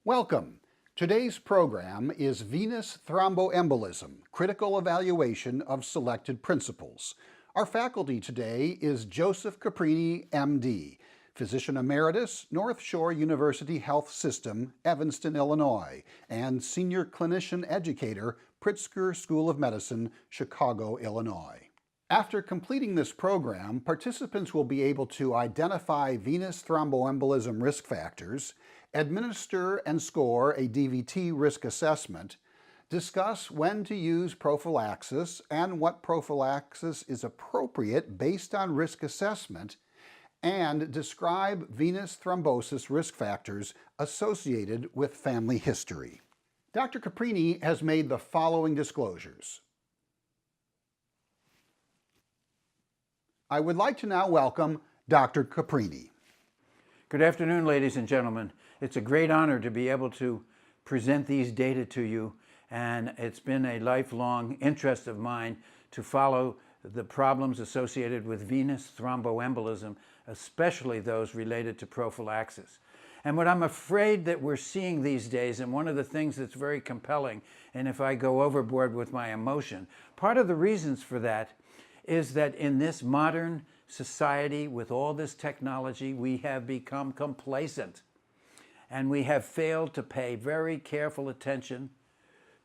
Welcome. Today's program is Venous Thromboembolism, Critical Evaluation of Selected Principles. Our faculty today is Joseph Caprini, MD, Physician Emeritus, North Shore University Health System, Evanston, Illinois, and Senior Clinician Educator, Pritzker School of Medicine, Chicago, Illinois. After completing this program, participants will be able to identify venous thromboembolism risk factors, administer and score a DVT risk assessment, discuss when to use prophylaxis and what prophylaxis is appropriate based on risk assessment, and describe venous thrombosis risk factors associated with family history. Dr. Caprini has made the following disclosures. I would like to now welcome Dr. Caprini. Good afternoon, ladies and gentlemen. It's a great honor to be able to present these data to you, and it's been a lifelong interest of mine to follow the problems associated with venous thromboembolism, especially those related to prophylaxis. And what I'm afraid that we're seeing these days, and one of the things that's very compelling, and if I go overboard with my emotion, part of the reasons for that is that in this modern society with all this technology, we have become complacent. And we have failed to pay very careful attention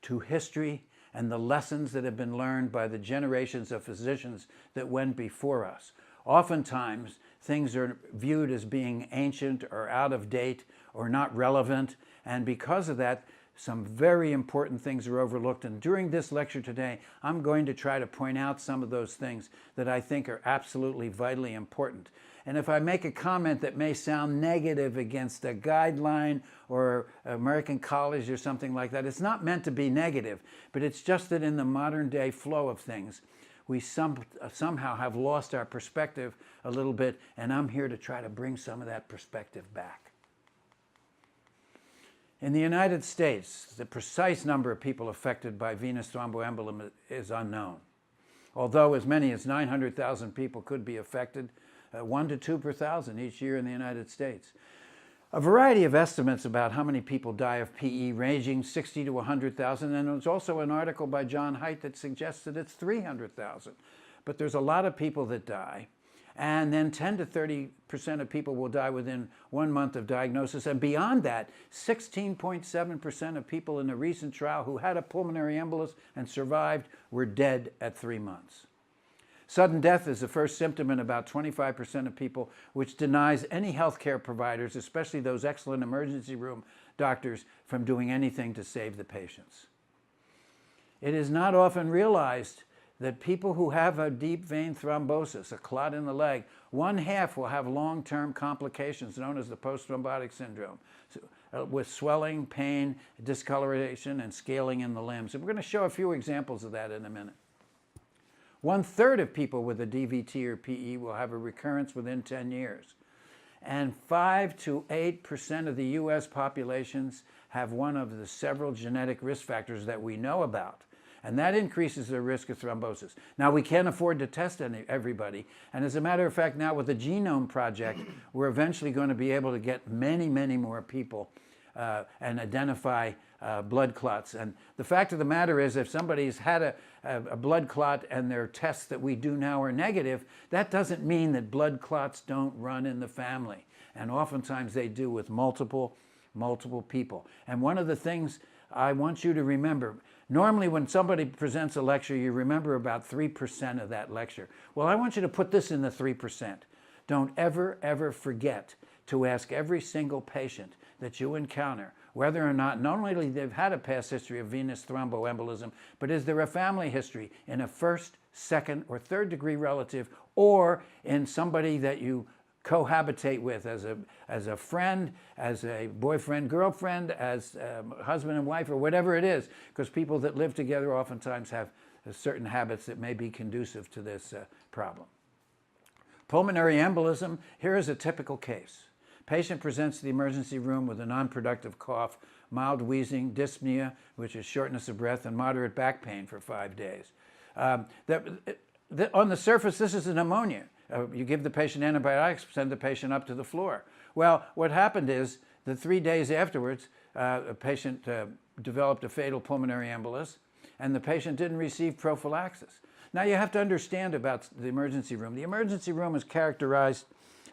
to history and the lessons that have been learned by the generations of physicians that went before us. Oftentimes, things are viewed as being ancient or out of date or not relevant, and because of that, some very important things are overlooked. And during this lecture today, I'm going to try to point out some of those things that I think are absolutely vitally important. And if I make a comment that may sound negative against a guideline or American College or something like that, it's not meant to be negative, but it's just that in the modern day flow of things, we somehow have lost our perspective a little bit, and I'm here to try to bring some of that perspective back. In the United States, the precise number of people affected by venous thromboembolism is unknown. Although as many as 900,000 people could be affected, 1 to 2 per thousand each year in the United States. A variety of estimates about how many people die of PE ranging 60 to 100,000, and there's also an article by John Haidt that suggests that it's 300,000. But there's a lot of people that die. And then 10 to 30% of people will die within 1 month of diagnosis. And beyond that, 16.7% of people in a recent trial who had a pulmonary embolus and survived were dead at 3 months. Sudden death is the first symptom in about 25% of people, which denies any healthcare providers, especially those excellent emergency room doctors, from doing anything to save the patients. It is not often realized that people who have a deep vein thrombosis, a clot in the leg, 1/2 will have long-term complications known as the Post-Thrombotic Syndrome, with swelling, pain, discoloration, and scaling in the limbs. And we're going to show a few examples of that in a minute. 1/3 of people with a DVT or PE will have a recurrence within 10 years. And 5 to 8% of the US populations have one of the several genetic risk factors that we know about. And that increases the risk of thrombosis. Now, we can't afford to test everybody. And as a matter of fact, now with the Genome Project, we're eventually going to be able to get many, many more people and identify blood clots. And the fact of the matter is, if somebody's had a blood clot and their tests that we do now are negative, that doesn't mean that blood clots don't run in the family. And oftentimes they do with multiple people. And one of the things I want you to remember, normally when somebody presents a lecture, you remember about 3% of that lecture. Well, I want you to put this in the 3%. Don't ever forget to ask every single patient that you encounter whether or not only they've had a past history of venous thromboembolism, but is there a family history in a first, second, or third degree relative, or in somebody that you cohabitate with as a friend, as a boyfriend, girlfriend, as husband and wife, or whatever it is, because people that live together oftentimes have certain habits that may be conducive to this problem. Pulmonary embolism, here is a typical case. Patient presents to the emergency room with a non-productive cough, mild wheezing, dyspnea, which is shortness of breath, and moderate back pain for 5 days. On the surface, this is a pneumonia. You give the patient antibiotics, send the patient up to the floor. Well, what happened is that 3 days afterwards, a patient developed a fatal pulmonary embolus, and the patient didn't receive prophylaxis. Now you have to understand about the emergency room. The emergency room is characterized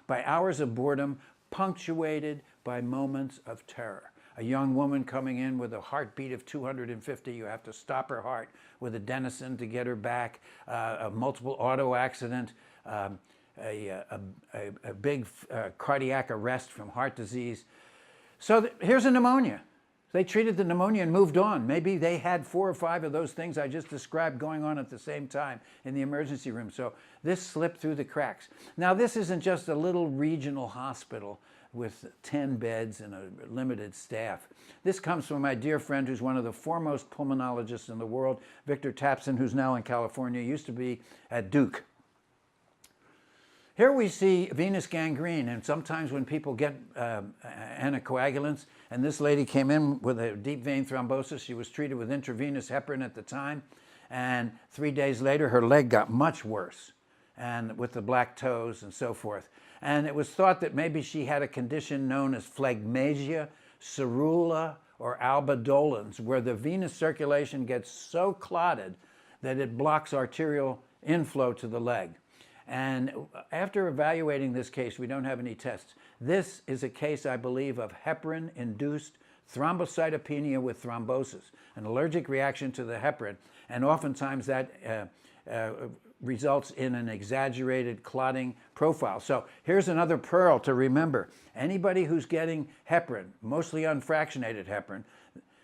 by hours of boredom, punctuated by moments of terror. A young woman coming in with a heartbeat of 250, you have to stop her heart with a Denison to get her back, a multiple auto accident, a big cardiac arrest from heart disease. So here's a pneumonia. They treated the pneumonia and moved on. Maybe they had 4 or 5 of those things I just described going on at the same time in the emergency room. So this slipped through the cracks. Now this isn't just a little regional hospital with 10 beds and a limited staff. This comes from my dear friend who's one of the foremost pulmonologists in the world, Victor Tapson, who's now in California, used to be at Duke. Here we see venous gangrene, and sometimes when people get anticoagulants, and this lady came in with a deep vein thrombosis, she was treated with intravenous heparin at the time, and 3 days later her leg got much worse, and with the black toes and so forth. And it was thought that maybe she had a condition known as phlegmasia, cerula, or albadolens, where the venous circulation gets so clotted that it blocks arterial inflow to the leg. And after evaluating this case, we don't have any tests. This is a case, I believe, of heparin-induced thrombocytopenia with thrombosis, an allergic reaction to the heparin, and oftentimes that results in an exaggerated clotting profile. So here's another pearl to remember. Anybody who's getting heparin, mostly unfractionated heparin,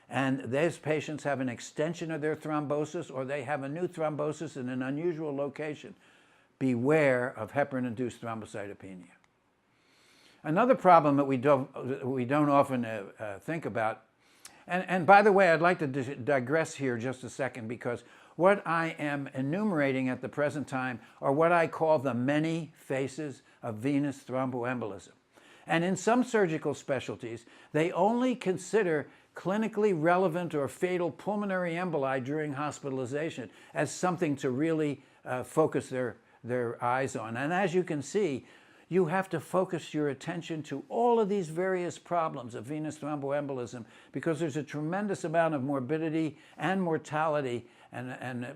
and those patients have an extension of their thrombosis or they have a new thrombosis in an unusual location, beware of heparin-induced thrombocytopenia. Another problem that we don't often think about, and by the way, I'd like to digress here just a second, because what I am enumerating at the present time are what I call the many faces of venous thromboembolism. And in some surgical specialties, they only consider clinically relevant or fatal pulmonary emboli during hospitalization as something to really focus their eyes on. And as you can see, you have to focus your attention to all of these various problems of venous thromboembolism, because there's a tremendous amount of morbidity and mortality and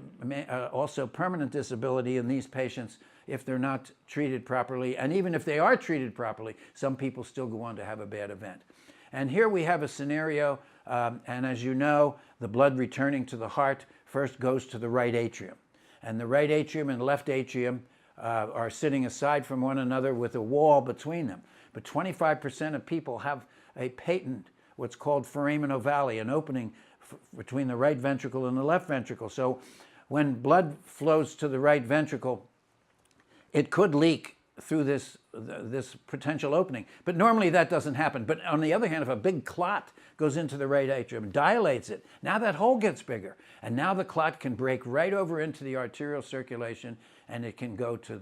also permanent disability in these patients if they're not treated properly. And even if they are treated properly, some people still go on to have a bad event. And here we have a scenario, and as you know, the blood returning to the heart first goes to the right atrium. And the right atrium and left atrium are sitting aside from one another with a wall between them. But 25% of people have a patent, what's called foramen ovale, an opening between the right ventricle and the left ventricle. So when blood flows to the right ventricle, it could leak through this potential opening. But normally that doesn't happen. But on the other hand, if a big clot goes into the right atrium, dilates it, now that hole gets bigger. And now the clot can break right over into the arterial circulation, and it can go to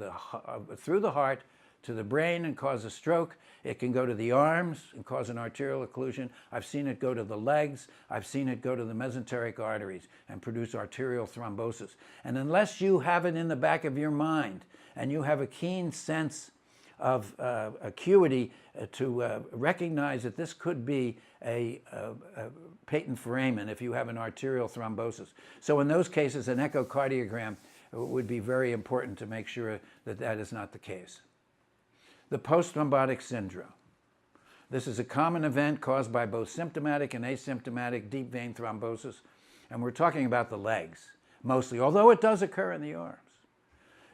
through the heart to the brain and cause a stroke. It can go to the arms and cause an arterial occlusion. I've seen it go to the legs. I've seen it go to the mesenteric arteries and produce arterial thrombosis. And unless you have it in the back of your mind and you have a keen sense of acuity to recognize that this could be a patent foramen if you have an arterial thrombosis. So in those cases, an echocardiogram would be very important to make sure that that is not the case. The Post-Thrombotic Syndrome. This is a common event caused by both symptomatic and asymptomatic deep vein thrombosis, and we're talking about the legs mostly, although it does occur in the arms.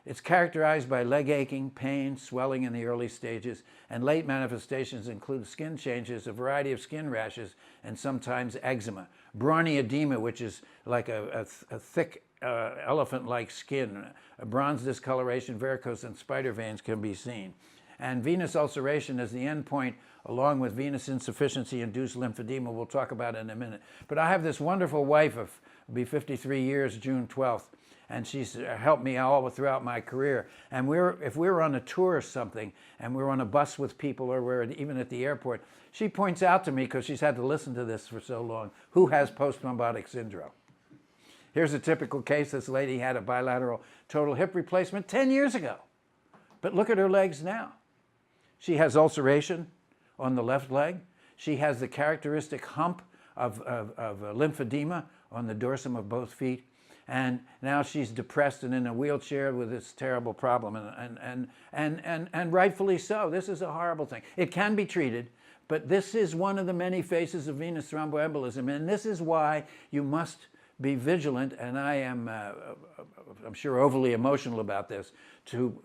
It's characterized by leg aching, pain, swelling in the early stages, and late manifestations include skin changes, a variety of skin rashes, and sometimes eczema. Brawny edema, which is like a thick elephant-like skin. A bronze discoloration, varicose, and spider veins can be seen. And venous ulceration is the endpoint, along with venous insufficiency-induced lymphedema. We'll talk about it in a minute. But I have this wonderful wife of, will be 53 years, June 12th, and she's helped me all throughout my career. And if we're on a tour or something, and we're on a bus with people, or we're even at the airport, she points out to me, because she's had to listen to this for so long, who has post-thrombotic syndrome. Here's a typical case. This lady had a bilateral total hip replacement 10 years ago. But look at her legs now. She has ulceration on the left leg. She has the characteristic hump of lymphedema on the dorsum of both feet. And now she's depressed and in a wheelchair with this terrible problem, and rightfully so. This is a horrible thing. It can be treated, but this is one of the many faces of venous thromboembolism, and this is why you must be vigilant, and I am, I'm sure, overly emotional about this, to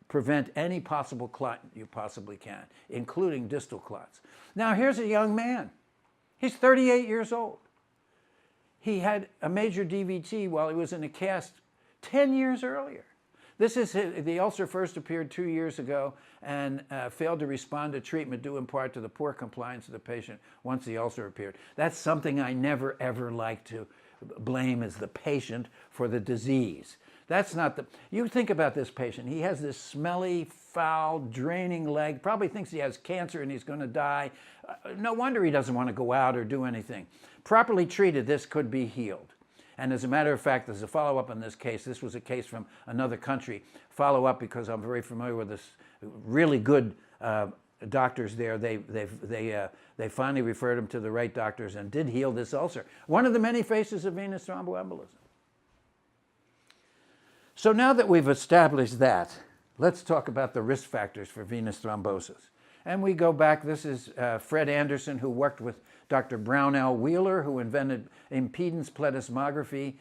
prevent any possible clot you possibly can, including distal clots. Now, here's a young man. He's 38 years old. He had a major DVT while he was in a cast 10 years earlier. The ulcer first appeared 2 years ago and failed to respond to treatment due in part to the poor compliance of the patient once the ulcer appeared. That's something I never, ever like to blame as the patient for the disease. That's not the... You think about this patient. He has this smelly, foul, draining leg, probably thinks he has cancer and he's going to die. No wonder he doesn't want to go out or do anything. Properly treated, this could be healed. And as a matter of fact, there's a follow-up on this case. This was a case from another country. Follow-up because I'm very familiar with this really good doctors there. They finally referred him to the right doctors and did heal this ulcer. One of the many faces of venous thromboembolism. So now that we've established that, let's talk about the risk factors for venous thrombosis. And we go back, this is Fred Anderson, who worked with Dr. Brownell Wheeler, who invented impedance plethysmography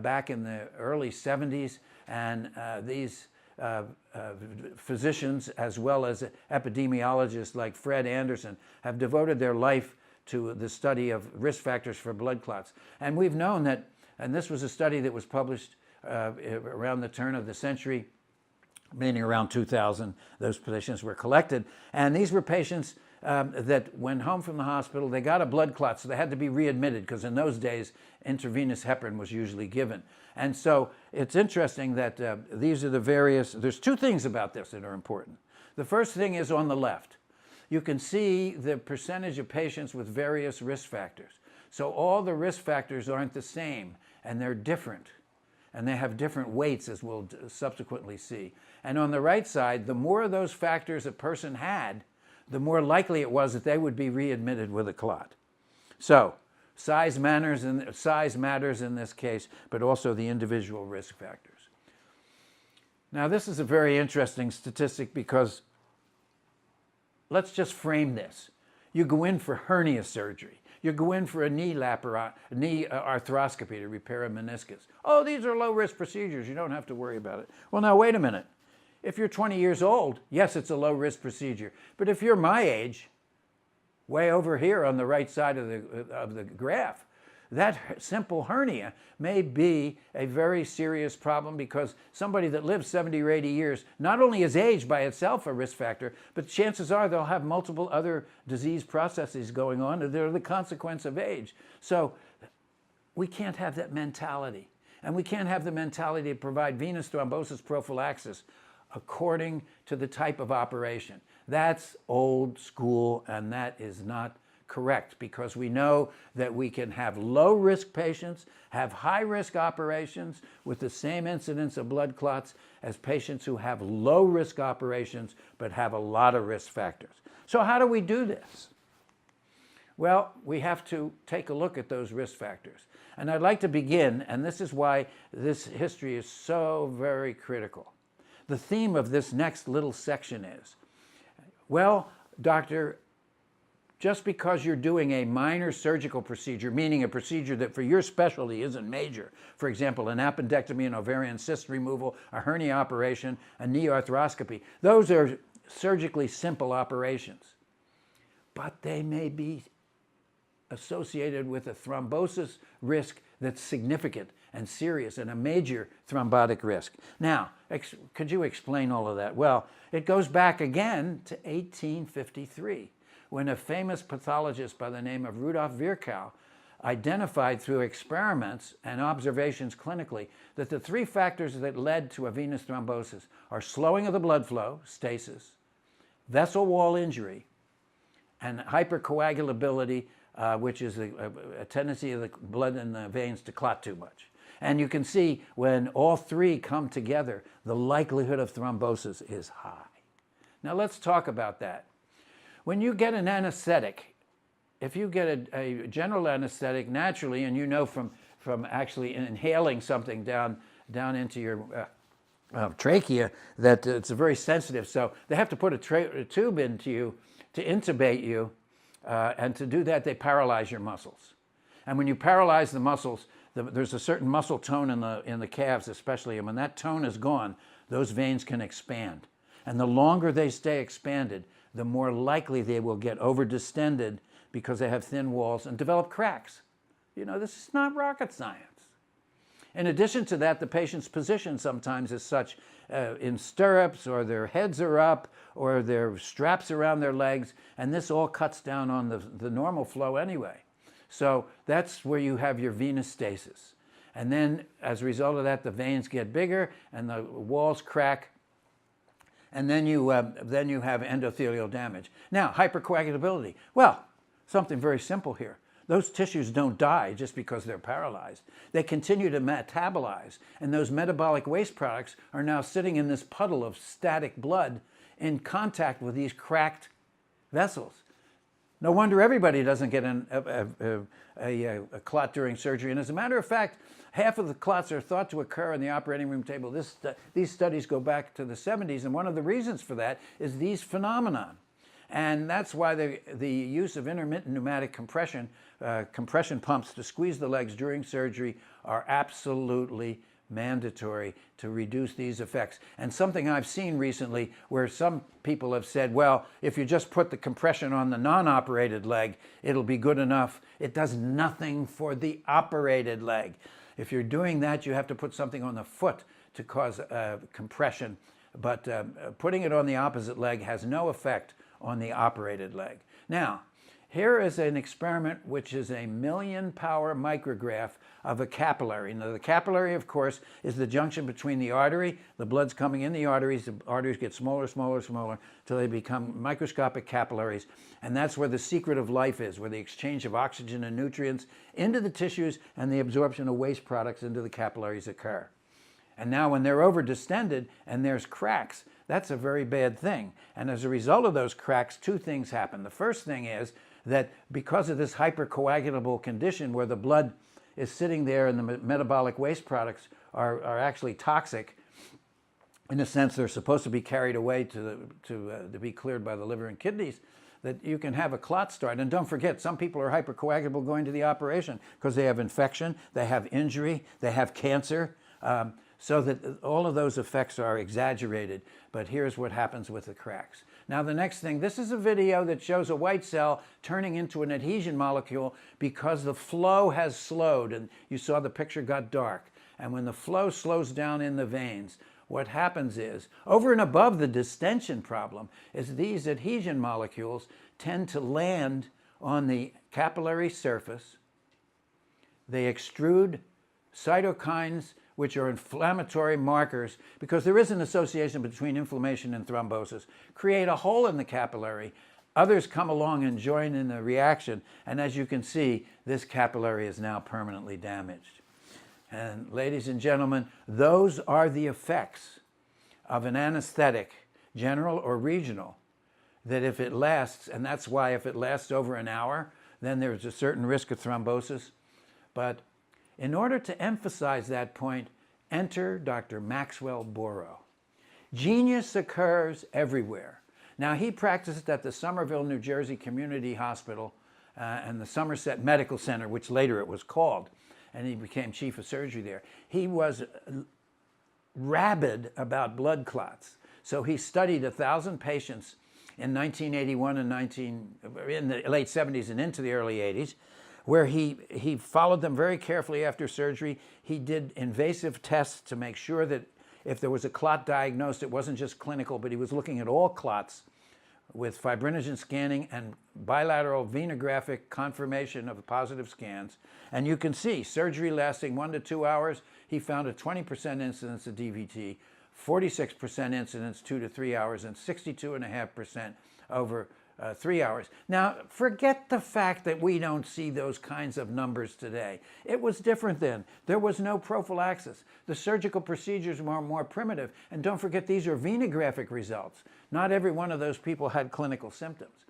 back in the early 70s. And these physicians, as well as epidemiologists like Fred Anderson, have devoted their life to the study of risk factors for blood clots. And we've known that, and this was a study that was published around the turn of the century, meaning around 2000, those patients were collected. And these were patients that went home from the hospital, they got a blood clot, so they had to be readmitted, because in those days, intravenous heparin was usually given. And so it's interesting that these are the various, there's two things about this that are important. The first thing is on the left. You can see the percentage of patients with various risk factors. So all the risk factors aren't the same, and they're different. And they have different weights, as we'll subsequently see. And on the right side, the more of those factors a person had, the more likely it was that they would be readmitted with a clot. So size matters in this case, but also the individual risk factors. Now, this is a very interesting statistic because let's just frame this. You go in for hernia surgery. You go in for a knee arthroscopy to repair a meniscus. Oh, these are low-risk procedures. You don't have to worry about it. Well, now, wait a minute. If you're 20 years old, yes, it's a low-risk procedure. But if you're my age, way over here on the right side of the graph, that simple hernia may be a very serious problem, because somebody that lives 70 or 80 years, not only is age by itself a risk factor, but chances are they'll have multiple other disease processes going on that are the consequence of age. So we can't have that mentality. And we can't have the mentality to provide venous thrombosis prophylaxis according to the type of operation. That's old school, and that is not correct, because we know that we can have low-risk patients have high-risk operations with the same incidence of blood clots as patients who have low-risk operations but have a lot of risk factors. So how do we do this? Well, we have to take a look at those risk factors. And I'd like to begin, and this is why this history is so very critical. The theme of this next little section is, well, doctor, just because you're doing a minor surgical procedure, meaning a procedure that for your specialty isn't major, for example, an appendectomy, an ovarian cyst removal, a hernia operation, a knee arthroscopy, those are surgically simple operations. But they may be associated with a thrombosis risk that's significant and serious, and a major thrombotic risk. Now, could you explain all of that? Well, it goes back again to 1853. When a famous pathologist by the name of Rudolf Virchow identified through experiments and observations clinically that the three factors that led to a venous thrombosis are slowing of the blood flow, stasis, vessel wall injury, and hypercoagulability, which is a tendency of the blood in the veins to clot too much. And you can see when all three come together, the likelihood of thrombosis is high. Now let's talk about that. When you get an anesthetic if you get a general anesthetic naturally, and you know from actually inhaling something down into your trachea that it's very sensitive, so they have to put a tube into you to intubate you, and to do that they paralyze your muscles. And when you paralyze the muscles, there's a certain muscle tone in the calves especially, and when that tone is gone, those veins can expand. And the longer they stay expanded, the more likely they will get over-distended because they have thin walls and develop cracks. You know, this is not rocket science. In addition to that, the patient's position sometimes is such in stirrups, or their heads are up, or their straps around their legs, and this all cuts down on the normal flow anyway. So that's where you have your venous stasis. And then as a result of that, the veins get bigger and the walls crack, and then you have endothelial damage. Now, hypercoagulability. Well, something very simple here. Those tissues don't die just because they're paralyzed. They continue to metabolize, and those metabolic waste products are now sitting in this puddle of static blood in contact with these cracked vessels. No wonder everybody doesn't get a clot during surgery. And as a matter of fact, half of the clots are thought to occur in the operating room table. These studies go back to the 70s, and one of the reasons for that is these phenomenon. And that's why the use of intermittent pneumatic compression pumps to squeeze the legs during surgery are absolutely mandatory to reduce these effects. And something I've seen recently where some people have said, well, if you just put the compression on the non-operated leg, it'll be good enough. It does nothing for the operated leg. If you're doing that, you have to put something on the foot to cause compression. But putting it on the opposite leg has no effect on the operated leg. Now, here is an experiment which is a 1,000,000 power micrograph of a capillary. Now, the capillary, of course, is the junction between the artery. The blood's coming in the arteries get smaller, smaller, smaller, till they become microscopic capillaries. And that's where the secret of life is, where the exchange of oxygen and nutrients into the tissues and the absorption of waste products into the capillaries occur. And now when they're over-distended and there's cracks, that's a very bad thing. And as a result of those cracks, two things happen. The first thing is that because of this hypercoagulable condition where the blood is sitting there and the metabolic waste products are actually toxic, in a sense they're supposed to be carried away to be cleared by the liver and kidneys, that you can have a clot start. And don't forget, some people are hypercoagulable going to the operation because they have infection, they have injury, they have cancer. So that all of those effects are exaggerated. But here's what happens with the cracks. Now the next thing, this is a video that shows a white cell turning into an adhesion molecule because the flow has slowed, and you saw the picture got dark. And when the flow slows down in the veins, what happens is, over and above the distension problem, is these adhesion molecules tend to land on the capillary surface. They extrude cytokines, which are inflammatory markers, because there is an association between inflammation and thrombosis, create a hole in the capillary. Others come along and join in the reaction, and as you can see, this capillary is now permanently damaged. And ladies and gentlemen, those are the effects of an anesthetic, general or regional, that if it lasts, and that's why if it lasts over an hour, then there's a certain risk of thrombosis. But in order to emphasize that point, enter Dr. Maxwell Borough. Genius occurs everywhere. Now, he practiced at the Somerville, New Jersey Community Hospital and the Somerset Medical Center, which later it was called, and he became chief of surgery there. He was rabid about blood clots. So he studied 1,000 patients in 1981 and in the late 70s and into the early 80s, where he followed them very carefully after surgery. He did invasive tests to make sure that if there was a clot diagnosed, it wasn't just clinical, but he was looking at all clots with fibrinogen scanning and bilateral venographic confirmation of positive scans. And you can see surgery lasting 1 to 2 hours, he found a 20% incidence of DVT, 46% incidence 2 to 3 hours, and 62.5% over 3 hours. Now, forget the fact that we don't see those kinds of numbers today. It was different then. There was no prophylaxis. The surgical procedures were more primitive. And don't forget, these are venographic results. Not every one of those people had clinical symptoms.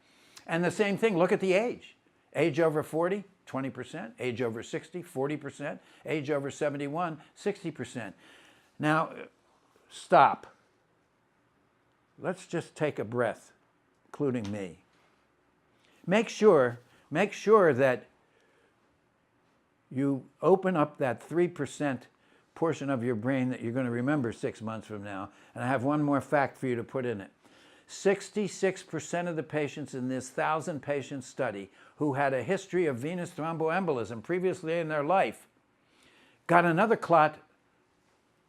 And the same thing, look at the age. Age over 40, 20%. Age over 60, 40%. Age over 71, 60%. Now, stop. Let's just take a breath, including me. Make sure that you open up that 3% portion of your brain that you're going to remember 6 months from now. And I have one more fact for you to put in it. 66% of the patients in this 1,000-patient study who had a history of venous thromboembolism previously in their life got another clot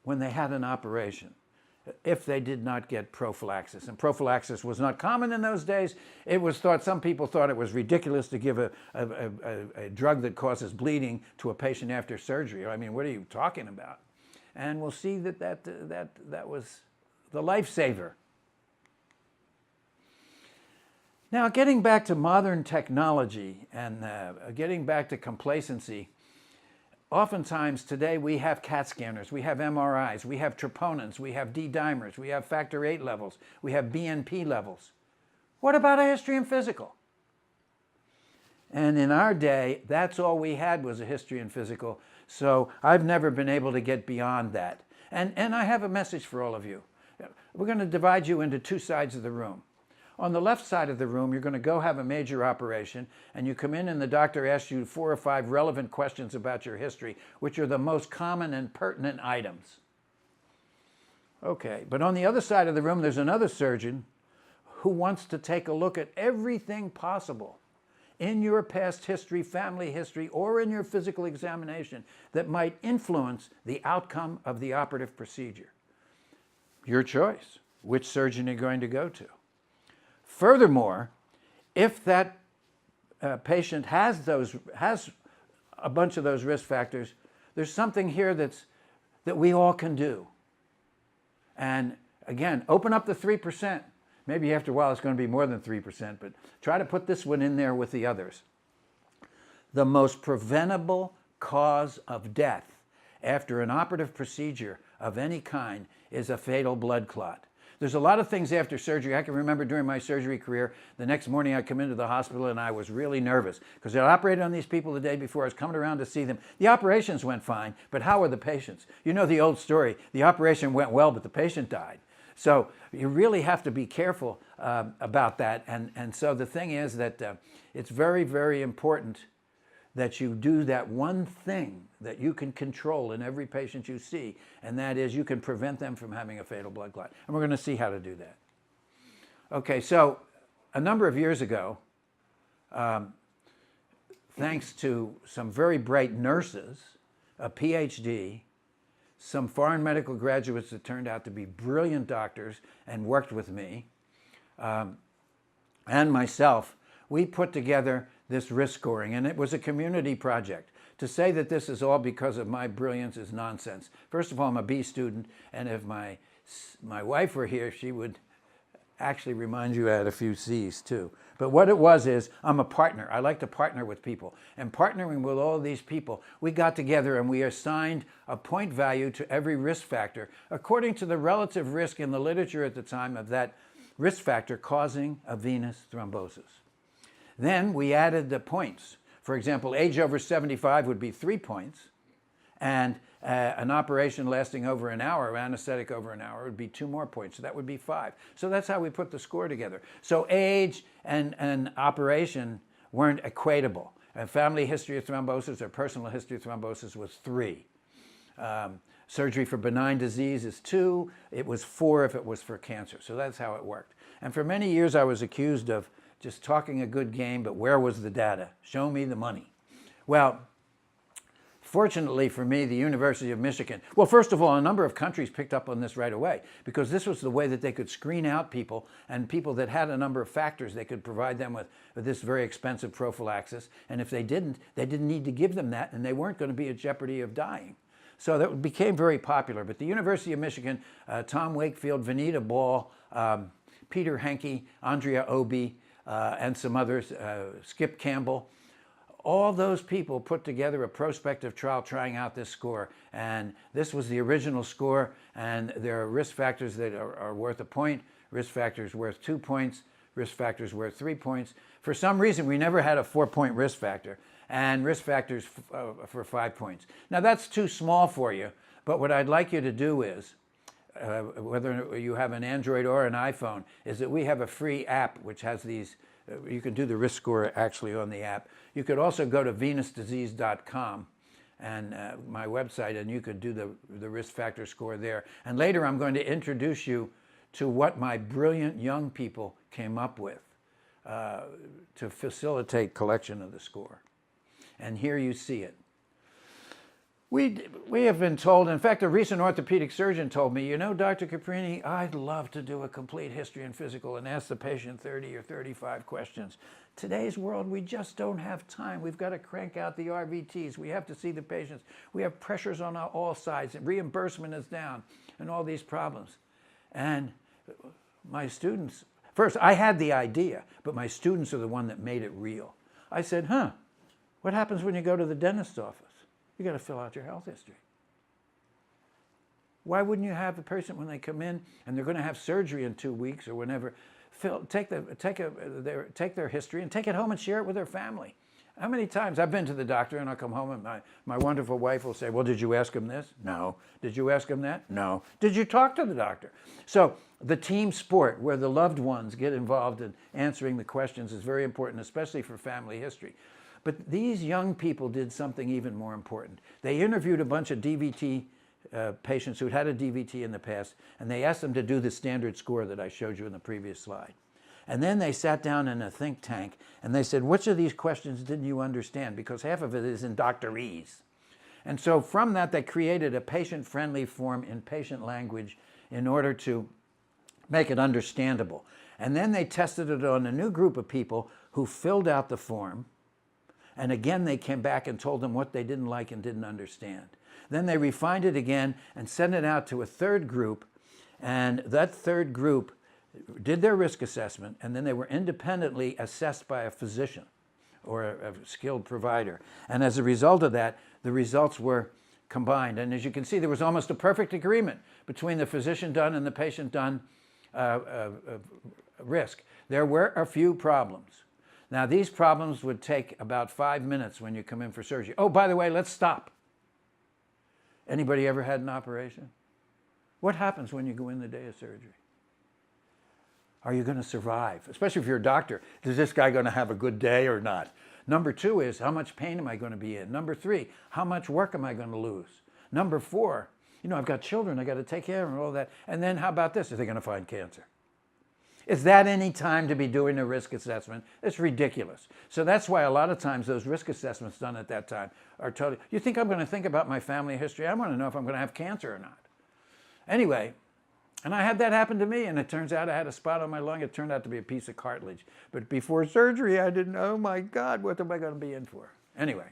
when they had an operation, if they did not get prophylaxis. And prophylaxis was not common in those days. It was thought, some people thought it was ridiculous to give a drug that causes bleeding to a patient after surgery. I mean, what are you talking about? And we'll see that was the lifesaver. Now, getting back to modern technology and getting back to complacency, oftentimes today we have CAT scanners, we have MRIs, we have troponins, we have D-dimers, we have factor VIII levels, we have BNP levels. What about a history and physical? And in our day, that's all we had was a history and physical. So I've never been able to get beyond that. And I have a message for all of you. We're going to divide you into two sides of the room. On the left side of the room, you're going to go have a major operation, and you come in and the doctor asks you 4 or 5 relevant questions about your history, which are the most common and pertinent items. Okay, but on the other side of the room, there's another surgeon who wants to take a look at everything possible in your past history, family history, or in your physical examination that might influence the outcome of the operative procedure. Your choice, which surgeon you're going to go to. Furthermore, if that patient has a bunch of those risk factors, there's something here that we all can do. And again, open up the 3%. Maybe after a while it's going to be more than 3%, but try to put this one in there with the others. The most preventable cause of death after an operative procedure of any kind is a fatal blood clot. There's a lot of things after surgery. I can remember during my surgery career, the next morning I come into the hospital and I was really nervous because I operated on these people the day before. I was coming around to see them. The operations went fine, but how were the patients? You know the old story. The operation went well, but the patient died. So you really have to be careful about that. And so the thing is that it's very, very important that you do that one thing that you can control in every patient you see, and that is you can prevent them from having a fatal blood clot. And we're going to see how to do that. Okay, so a number of years ago, thanks to some very bright nurses, a PhD, some foreign medical graduates that turned out to be brilliant doctors and worked with me, and myself, we put together this risk scoring, and it was a community project. To say that this is all because of my brilliance is nonsense. First of all, I'm a B student, and if my wife were here, she would actually remind you I had a few C's too. But what it was is, I'm a partner. I like to partner with people. And partnering with all these people, we got together and we assigned a point value to every risk factor according to the relative risk in the literature at the time of that risk factor causing a venous thrombosis. Then we added the points. For example, age over 75 would be 3 points, and an operation lasting over an hour, anesthetic over an hour, would be 2 more points. So that would be 5. So that's how we put the score together. So age and operation weren't equatable. A family history of thrombosis or personal history of thrombosis was 3. Surgery for benign disease is 2. It was 4 if it was for cancer. So that's how it worked. And for many years I was accused of just talking a good game, but where was the data? Show me the money. Well, fortunately for me, the University of Michigan, well, first of all, a number of countries picked up on this right away because this was the way that they could screen out people, and people that had a number of factors, they could provide them with this very expensive prophylaxis. And if they didn't need to give them that, and they weren't going to be at jeopardy of dying. So that became very popular. But the University of Michigan, Tom Wakefield, Vanita Ball, Peter Henke, Andrea Obi, and some others, Skip Campbell, all those people put together a prospective trial trying out this score. And this was the original score, and there are risk factors that are worth a point, risk factors worth 2 points, risk factors were 3 points. For some reason, we never had a 4-point risk factor, and risk factors for 5 points. Now, that's too small for you, but what I'd like you to do is, whether you have an Android or an iPhone, is that we have a free app which has these, you can do the risk score actually on the app. You could also go to venusdisease.com and my website, and you could do the risk factor score there. And later I'm going to introduce you to what my brilliant young people came up with to facilitate collection of the score. And here you see it. We have been told, in fact, a recent orthopedic surgeon told me, you know, Dr. Caprini, I'd love to do a complete history and physical and ask the patient 30 or 35 questions. Today's world, we just don't have time. We've got to crank out the RVTs. We have to see the patients. We have pressures on all sides, and reimbursement is down, and all these problems. And my students, first, I had the idea, but my students are the one that made it real. I said, what happens when you go to the dentist's office? You got to fill out your health history. Why wouldn't you have the patient when they come in and they're going to have surgery in 2 weeks or whenever, take their history and take it home and share it with their family? How many times I've been to the doctor and I'll come home and my wonderful wife will say, well, did you ask him this? No. Did you ask him that? No. Did you talk to the doctor? So the team sport where the loved ones get involved in answering the questions is very important, especially for family history. But these young people did something even more important. They interviewed a bunch of DVT patients who'd had a DVT in the past, and they asked them to do the standard score that I showed you in the previous slide. And then they sat down in a think tank, and they said, which of these questions didn't you understand? Because half of it is in doctorese. And so from that, they created a patient-friendly form in patient language in order to make it understandable. And then they tested it on a new group of people who filled out the form. And again, they came back and told them what they didn't like and didn't understand. Then they refined it again and sent it out to a third group. And that third group did their risk assessment, and then they were independently assessed by a physician or a skilled provider. And as a result of that, the results were combined. And as you can see, there was almost a perfect agreement between the physician done and the patient done risk. There were a few problems. Now, these problems would take about 5 minutes when you come in for surgery. Oh, by the way, let's stop. Anybody ever had an operation? What happens when you go in the day of surgery? Are you going to survive? Especially if you're a doctor. Is this guy going to have a good day or not? Number 2 is, how much pain am I going to be in? Number 3, how much work am I going to lose? Number 4, you know, I've got children. I got to take care of them and all that. And then how about this? Are they going to find cancer? Is that any time to be doing a risk assessment? It's ridiculous. So that's why a lot of times those risk assessments done at that time are totally, you think I'm going to think about my family history? I want to know if I'm going to have cancer or not. Anyway, and I had that happen to me, and it turns out I had a spot on my lung. It turned out to be a piece of cartilage. But before surgery, I didn't, oh my God, what am I going to be in for? Anyway,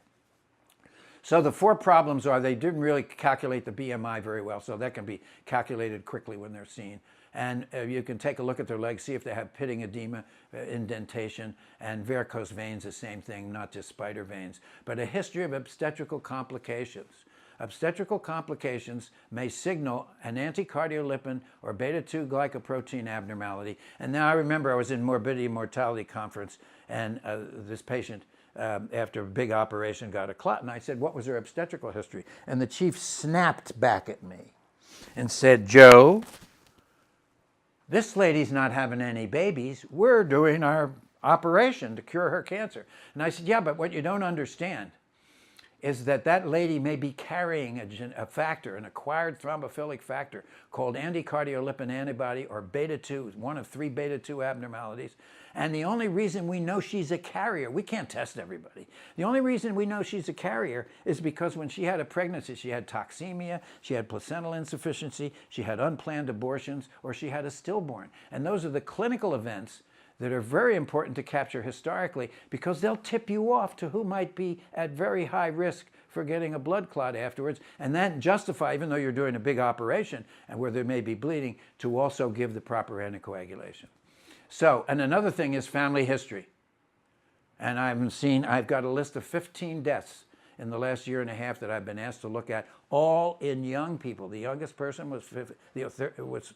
so the 4 problems are they didn't really calculate the BMI very well, so that can be calculated quickly when they're seen. And you can take a look at their legs, see if they have pitting edema, indentation, and varicose veins, the same thing, not just spider veins. But a history of obstetrical complications. Obstetrical complications may signal an anticardiolipin or beta-2 glycoprotein abnormality. And now I remember I was in morbidity and mortality conference, and this patient, after a big operation, got a clot. And I said, what was her obstetrical history? And the chief snapped back at me and said, Joe, this lady's not having any babies. We're doing our operation to cure her cancer. And I said, yeah, but what you don't understand is that that lady may be carrying a factor, an acquired thrombophilic factor called anticardiolipin antibody or beta-2, one of 3 beta-2 abnormalities. And the only reason we know she's a carrier, we can't test everybody. The only reason we know she's a carrier is because when she had a pregnancy, she had toxemia, she had placental insufficiency, she had unplanned abortions, or she had a stillborn. And those are the clinical events that are very important to capture historically because they'll tip you off to who might be at very high risk for getting a blood clot afterwards, and that justify, even though you're doing a big operation and where there may be bleeding, to also give the proper anticoagulation. So, and another thing is family history. And I've got a list of 15 deaths in the last year and a half that I've been asked to look at, all in young people. The youngest person was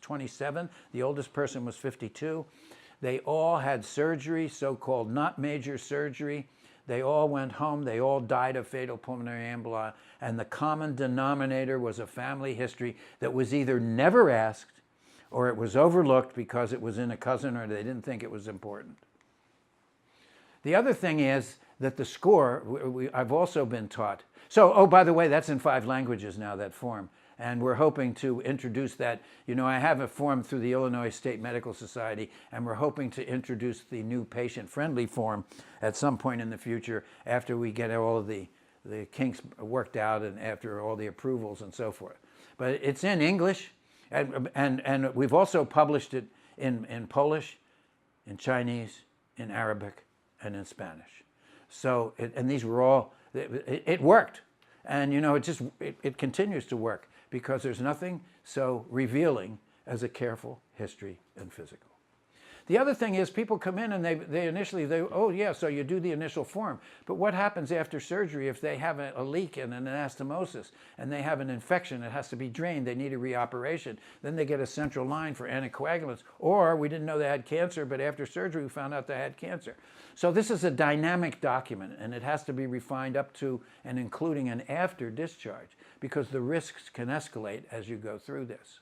27, the oldest person was 52. They all had surgery, so-called not major surgery. They all went home. They all died of fatal pulmonary emboli. And the common denominator was a family history that was either never asked or it was overlooked because it was in a cousin or they didn't think it was important. The other thing is that the score, I've also been taught. So, oh, by the way, that's in 5 languages now, that form. And we're hoping to introduce that. You know, I have a form through the Illinois State Medical Society, and we're hoping to introduce the new patient-friendly form at some point in the future after we get all of the kinks worked out and after all the approvals and so forth. But it's in English, and we've also published it in Polish, in Chinese, in Arabic, and in Spanish. So, and these were all, it worked. And, you know, it continues to work because there's nothing so revealing as a careful history and physical. The other thing is people come in and they initially, oh yeah, so you do the initial form. But what happens after surgery if they have a leak and an anastomosis and they have an infection that has to be drained, they need a reoperation, then they get a central line for anticoagulants. Or we didn't know they had cancer, but after surgery we found out they had cancer. So this is a dynamic document and it has to be refined up to and including an after discharge because the risks can escalate as you go through this.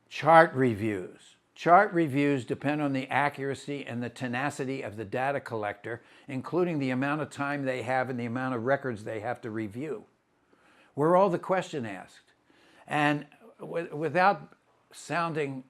Chart reviews. Chart reviews depend on the accuracy and the tenacity of the data collector, including the amount of time they have and the amount of records they have to review. Were all the question asked? And without sounding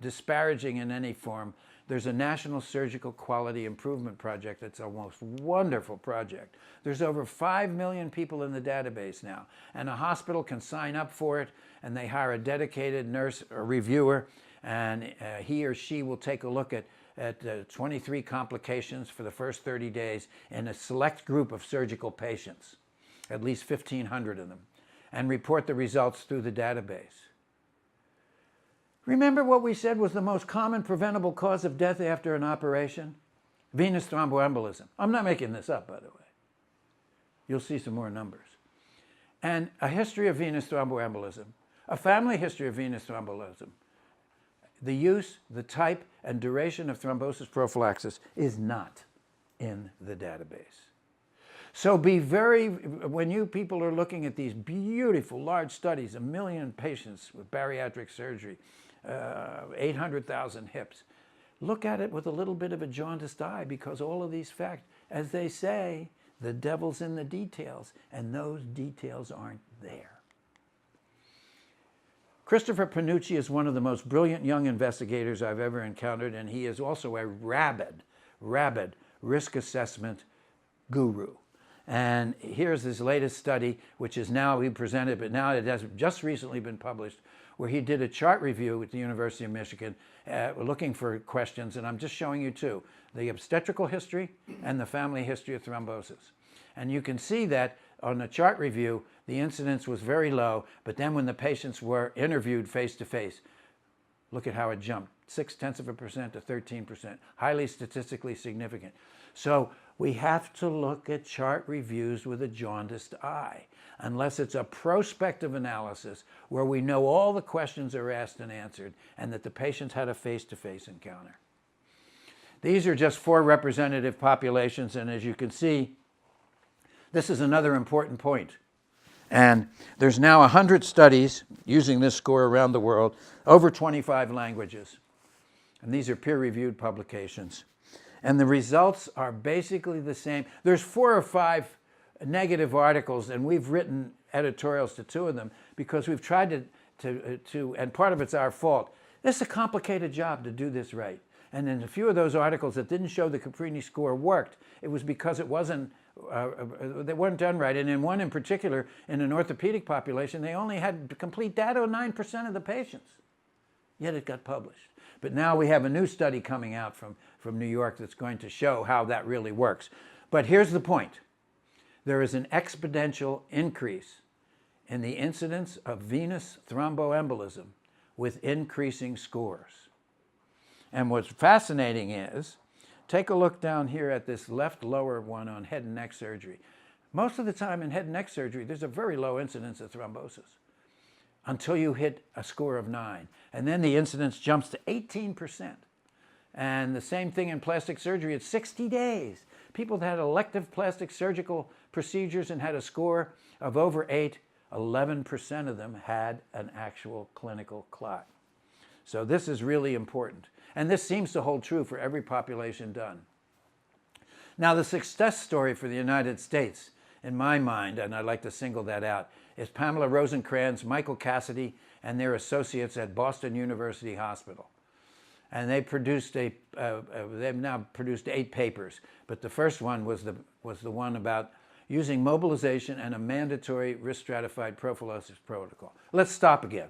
disparaging in any form, there's a National Surgical Quality Improvement Project that's a most wonderful project. There's over 5 million people in the database now, and a hospital can sign up for it, and they hire a dedicated nurse or reviewer, and he or she will take a look at 23 complications for the first 30 days in a select group of surgical patients, at least 1,500 of them, and report the results through the database. Remember what we said was the most common preventable cause of death after an operation? Venous thromboembolism. I'm not making this up, by the way. You'll see some more numbers. And a history of venous thromboembolism, a family history of venous thromboembolism. The use, the type, and duration of thrombosis prophylaxis is not in the database. So be very, when you people are looking at these beautiful large studies, 1 million patients with bariatric surgery, 800,000 hips, look at it with a little bit of a jaundiced eye because all of these facts, as they say, the devil's in the details, and those details aren't there. Christopher Panucci is one of the most brilliant young investigators I've ever encountered, and he is also a rabid risk assessment guru. And here's his latest study, which is now being presented, but now it has just recently been published, where he did a chart review at the University of Michigan looking for questions, and I'm just showing you two, the obstetrical history and the family history of thrombosis. And you can see that on the chart review, the incidence was very low, but then when the patients were interviewed face-to-face, look at how it jumped, 0.6% to 13%, highly statistically significant. So we have to look at chart reviews with a jaundiced eye, unless it's a prospective analysis where we know all the questions are asked and answered and that the patients had a face-to-face encounter. These are just 4 representative populations, and as you can see, this is another important point. And there's now 100 studies using this score around the world, over 25 languages. And these are peer-reviewed publications. And the results are basically the same. There's 4 or 5 negative articles, and we've written editorials to 2 of them because we've tried to and part of it's our fault. This is a complicated job to do this right. And in a few of those articles that didn't show the Caprini score worked, it was because it wasn't, they weren't done right. And in one in particular, in an orthopedic population, they only had complete data on 9% of the patients. Yet it got published. But now we have a new study coming out from New York that's going to show how that really works. But here's the point. There is an exponential increase in the incidence of venous thromboembolism with increasing scores. And what's fascinating is, take a look down here at this left lower one on head and neck surgery. Most of the time in head and neck surgery, there's a very low incidence of thrombosis. until you hit a score of 9. And then the incidence jumps to 18%. And the same thing in plastic surgery at 60 days. People that had elective plastic surgical procedures and had a score of over 8, 11% of them had an actual clinical clot. So this is really important. And this seems to hold true for every population done. Now, the success story for the United States, in my mind, and I'd like to single that out, is Pamela Rosencrantz, Michael Cassidy, and their associates at Boston University Hospital. And they produced they've now produced 8 papers, but the first one was the one about using mobilization and a mandatory risk-stratified prophylaxis protocol. Let's stop again.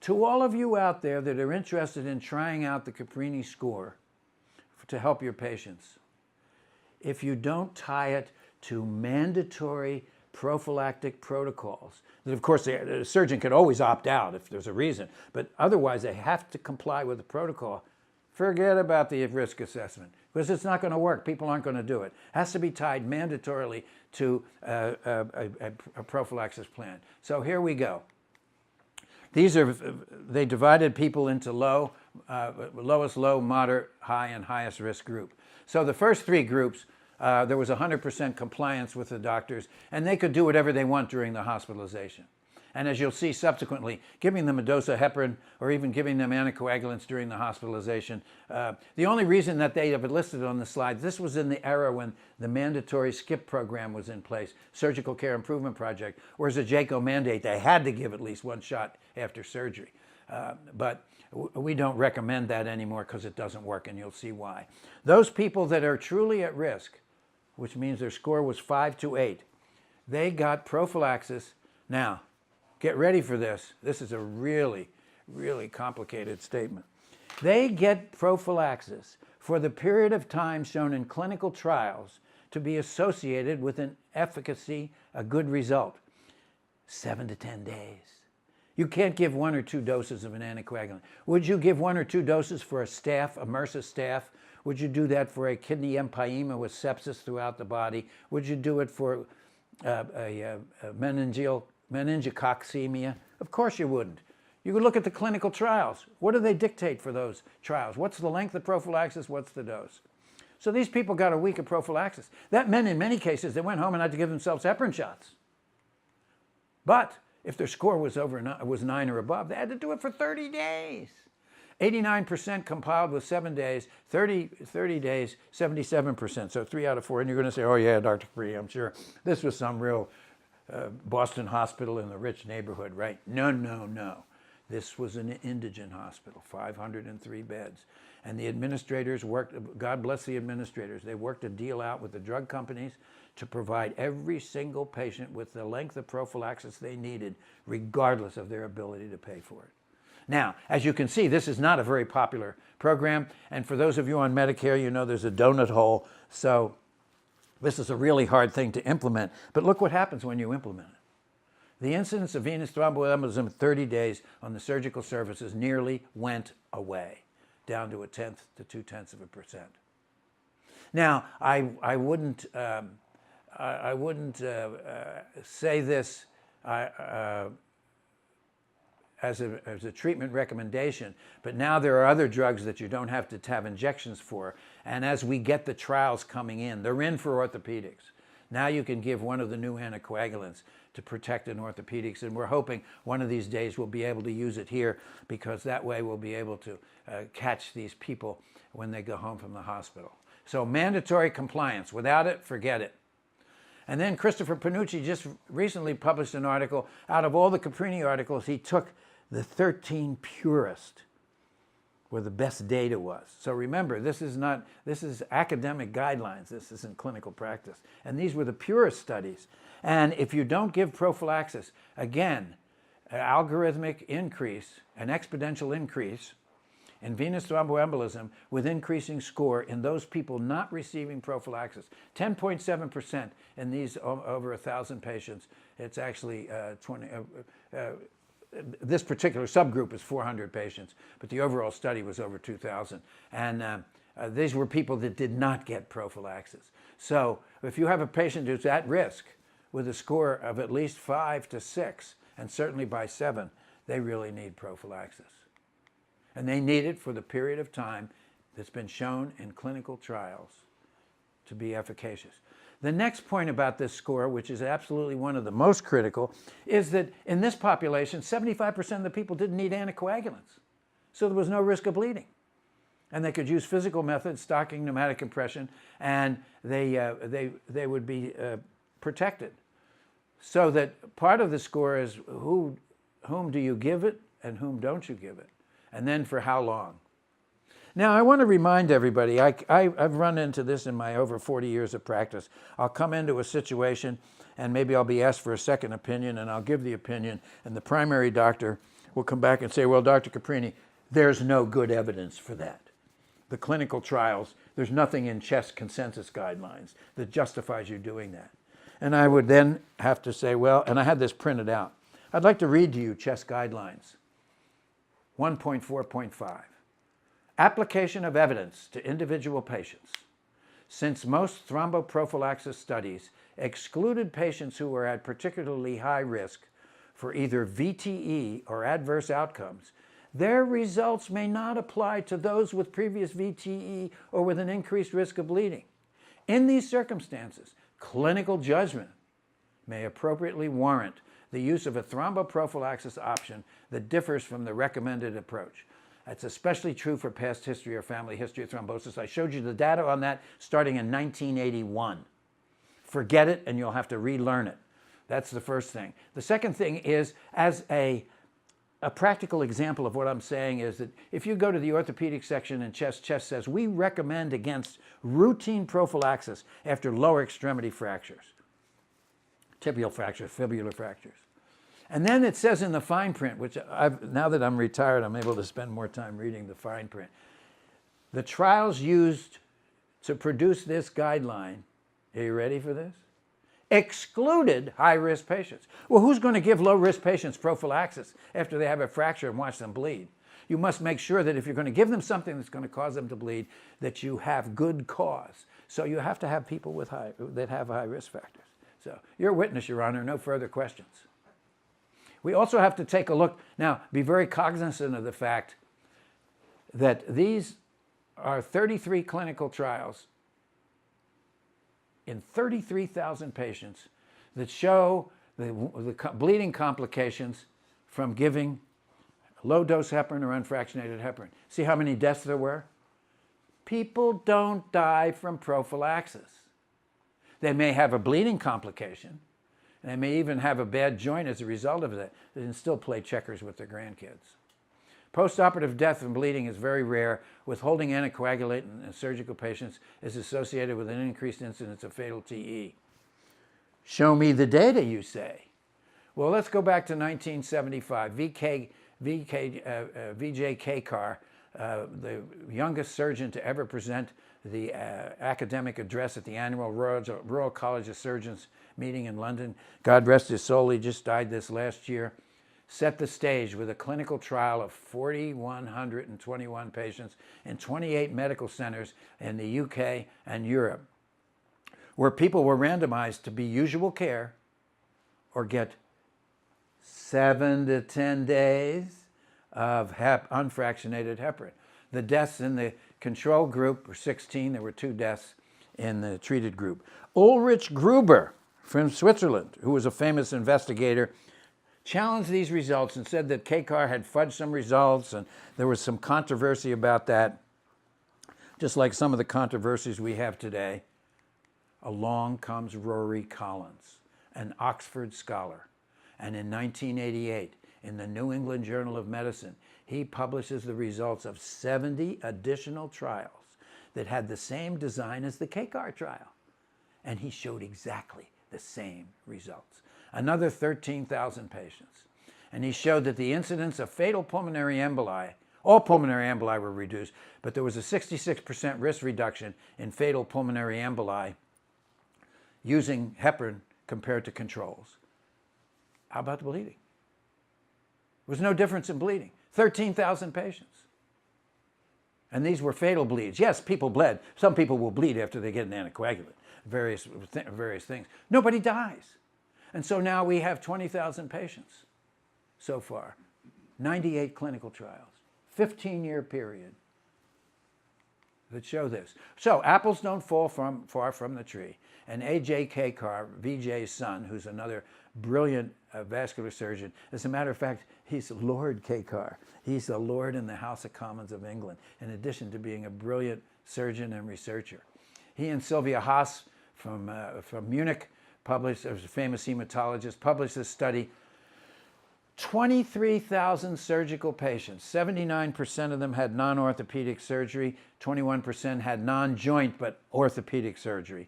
To all of you out there that are interested in trying out the Caprini score to help your patients, if you don't tie it to mandatory prophylactic protocols, that of course the surgeon could always opt out if there's a reason, but otherwise they have to comply with the protocol, forget about the risk assessment, because it's not going to work. People aren't going to do it. It has to be tied mandatorily to a prophylaxis plan. So here we go. They divided people into lowest, low, moderate, high, and highest risk group. So the first 3 groups, there was 100% compliance with the doctors, and they could do whatever they want during the hospitalization. And as you'll see subsequently, giving them a dose of heparin or even giving them anticoagulants during the hospitalization. The only reason that they have it listed on the slide, this was in the era when the mandatory SCIP program was in place, Surgical Care Improvement Project, whereas a JACO mandate, they had to give at least 1 shot after surgery. But we don't recommend that anymore because it doesn't work, and you'll see why. Those people that are truly at risk, which means their score was 5 to 8, they got prophylaxis. Now, get ready for this. This is a really, really complicated statement. They get prophylaxis for the period of time shown in clinical trials to be associated with an efficacy, a good result, 7 to 10 days. You can't give 1 or 2 doses of an anticoagulant. Would you give 1 or 2 doses for a staph, a MRSA staph? Would you do that for a kidney empyema with sepsis throughout the body? Would you do it for a meningococcemia? Of course you wouldn't. You could look at the clinical trials. What do they dictate for those trials? What's the length of prophylaxis? What's the dose? So these people got a week of prophylaxis. That meant in many cases they went home and had to give themselves heparin shots. But if their score was 9 or above, they had to do it for 30 days. 89% compiled with 7 days, 30 days, 77%. So 3 out of 4. And you're going to say, oh yeah, Dr. Caprini, I'm sure this was some real Boston hospital in the rich neighborhood, right? No, no, no. This was an indigent hospital, 503 beds. And the administrators worked, God bless the administrators, they worked a deal out with the drug companies to provide every single patient with the length of prophylaxis they needed, regardless of their ability to pay for it. Now, as you can see, this is not a very popular program. And for those of you on Medicare, you know there's a donut hole. So this is a really hard thing to implement. But look what happens when you implement it. The incidence of venous thromboembolism at 30 days on the surgical surfaces nearly went away, down to 1/10 to 0.2%. Now, I wouldn't say this as a treatment recommendation, but now there are other drugs that you don't have to have injections for. And as we get the trials coming in, they're in for orthopedics. Now you can give one of the new anticoagulants to protect in orthopedics, and we're hoping one of these days we'll be able to use it here, because that way we'll be able to catch these people when they go home from the hospital. So mandatory compliance. Without it, forget it. And then Christopher Panucci just recently published an article. Out of all the Caprini articles, he took the 13 purest where the best data was. So remember, this is academic guidelines. This isn't clinical practice. And these were the purest studies. And if you don't give prophylaxis, again, an algorithmic increase, an exponential increase in venous thromboembolism with increasing score in those people not receiving prophylaxis. 10.7% in these over 1,000 patients. It's actually this particular subgroup is 400 patients, but the overall study was over 2,000. And these were people that did not get prophylaxis. So if you have a patient who's at risk with a score of at least 5 to 6, and certainly by 7, they really need prophylaxis. And they need it for the period of time that's been shown in clinical trials to be efficacious. The next point about this score, which is absolutely one of the most critical, is that in this population, 75% of the people didn't need anticoagulants. So there was no risk of bleeding. And they could use physical methods, stocking, pneumatic compression, and they would be protected. So that part of the score is whom do you give it and whom don't you give it? And then for how long? Now, I want to remind everybody, I've run into this in my over 40 years of practice. I'll come into a situation and maybe I'll be asked for a second opinion and I'll give the opinion and the primary doctor will come back and say, well, Dr. Caprini, there's no good evidence for that. The clinical trials, there's nothing in CHEST consensus guidelines that justifies you doing that. And I would then have to say, well, and I had this printed out. I'd like to read to you CHEST guidelines, 1.4.5. Application of evidence to individual patients. Since most thromboprophylaxis studies excluded patients who were at particularly high risk for either VTE or adverse outcomes, their results may not apply to those with previous VTE or with an increased risk of bleeding. In these circumstances, clinical judgment may appropriately warrant the use of a thromboprophylaxis option that differs from the recommended approach. That's especially true for past history or family history of thrombosis. I showed you the data on that starting in 1981. Forget it and you'll have to relearn it. That's the first thing. The second thing is, as a practical example of what I'm saying is that if you go to the orthopedic section in CHEST says, we recommend against routine prophylaxis after lower extremity fractures, tibial fractures, fibular fractures. And then it says in the fine print, which now that I'm retired, I'm able to spend more time reading the fine print. The trials used to produce this guideline, are you ready for this? Excluded high-risk patients. Well, who's going to give low-risk patients prophylaxis after they have a fracture and watch them bleed? You must make sure that if you're going to give them something that's going to cause them to bleed, that you have good cause. So you have to have people that have high risk factors. So you're a witness, Your Honor, no further questions. We also have to take a look, now be very cognizant of the fact that these are 33 clinical trials in 33,000 patients that show the bleeding complications from giving low-dose heparin or unfractionated heparin. See how many deaths there were? People don't die from prophylaxis. They may have a bleeding complication, and they may even have a bad joint as a result of that. They can still play checkers with their grandkids. Postoperative death and bleeding is very rare. Withholding anticoagulant in surgical patients is associated with an increased incidence of fatal TE. Show me the data, you say. Well, let's go back to 1975. VJ Kakar, the youngest surgeon to ever present the academic address at the annual Royal College of Surgeons meeting in London. God rest his soul, he just died this last year. Set the stage with a clinical trial of 4,121 patients in 28 medical centers in the UK and Europe, where people were randomized to be usual care or get 7 to 10 days of unfractionated heparin. The deaths in the control group were 16. There were 2 deaths in the treated group. Ulrich Gruber from Switzerland, who was a famous investigator, challenged these results and said that Kakar had fudged some results, and there was some controversy about that, just like some of the controversies we have today. Along comes Rory Collins, an Oxford scholar, and in 1988, in the New England Journal of Medicine, he publishes the results of 70 additional trials that had the same design as the Kakar trial, and he showed exactly the same results. Another 13,000 patients. And he showed that the incidence of fatal pulmonary emboli, all pulmonary emboli were reduced, but there was a 66% risk reduction in fatal pulmonary emboli using heparin compared to controls. How about the bleeding? There was no difference in bleeding. 13,000 patients. And these were fatal bleeds. Yes, people bled. Some people will bleed after they get an anticoagulant, various things. Nobody dies. And so now we have 20,000 patients. so far. 98 clinical trials, 15-year period that show this. So apples don't fall far from the tree. And A.J. Kekar, VJ's son, who's another brilliant vascular surgeon. As a matter of fact, he's Lord Kekar. He's the Lord in the House of Commons of England, in addition to being a brilliant surgeon and researcher. He and Sylvia Haas from Munich, published, as a famous hematologist, published this study. 23,000 surgical patients, 79% of them had non-orthopedic surgery, 21% had non-joint but orthopedic surgery.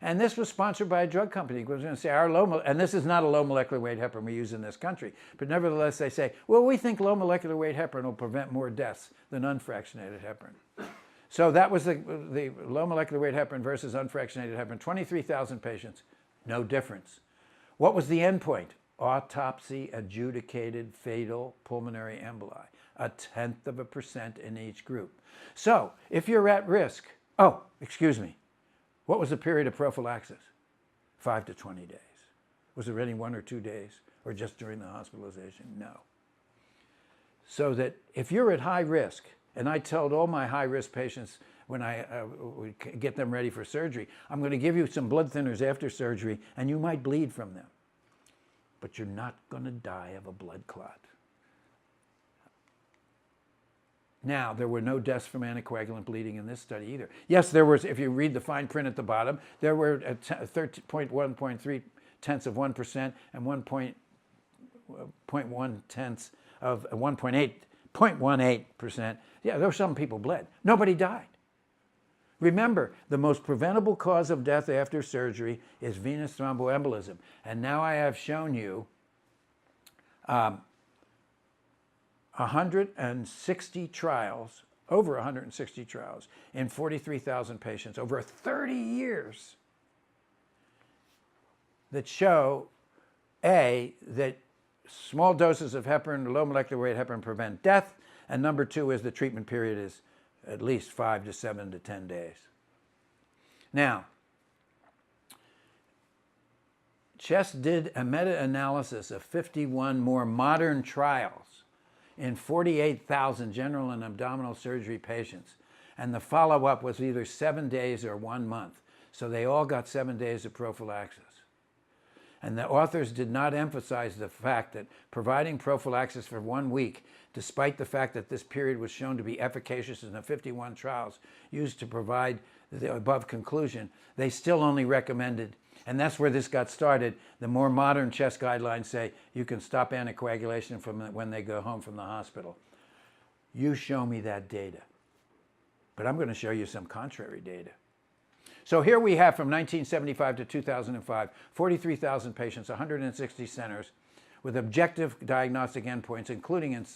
And this was sponsored by a drug company. I was going to say, and this is not a low molecular weight heparin we use in this country, but nevertheless they say, well, we think low molecular weight heparin will prevent more deaths than unfractionated heparin. So that was the low molecular weight heparin versus unfractionated heparin, 23,000 patients, no difference. What was the endpoint? Autopsy adjudicated fatal pulmonary emboli, 0.1% in each group. So if you're at risk, what was the period of prophylaxis? 5 to 20 days. Was it any 1 or 2 days or just during the hospitalization? No. So that if you're at high risk, and I told all my high risk patients when I would get them ready for surgery, I'm going to give you some blood thinners after surgery and you might bleed from them, but you're not going to die of a blood clot. Now, there were no deaths from anticoagulant bleeding in this study either. Yes, there was, if you read the fine print at the bottom, there were 0.1.3 tenths of 1% and 1.1 tenths of 0.18%. Yeah, there were some people bled. Nobody died. Remember, the most preventable cause of death after surgery is venous thromboembolism. And now I have shown you 160 trials, over 160 trials in 43,000 patients over 30 years that show, A, that small doses of heparin, low molecular weight heparin prevent death, and number 2 is the treatment period is at least 5 to 7 to 10 days. Now, Chest did a meta-analysis of 51 more modern trials in 48,000 general and abdominal surgery patients. And the follow-up was either 7 days or 1 month. So they all got 7 days of prophylaxis. And the authors did not emphasize the fact that providing prophylaxis for 1 week, despite the fact that this period was shown to be efficacious in the 51 trials used to provide the above conclusion, they still only recommended, and that's where this got started. The more modern chest guidelines say you can stop anticoagulation from when they go home from the hospital. You show me that data. But I'm going to show you some contrary data. So here we have from 1975 to 2005, 43,000 patients, 160 centers with objective diagnostic endpoints, including in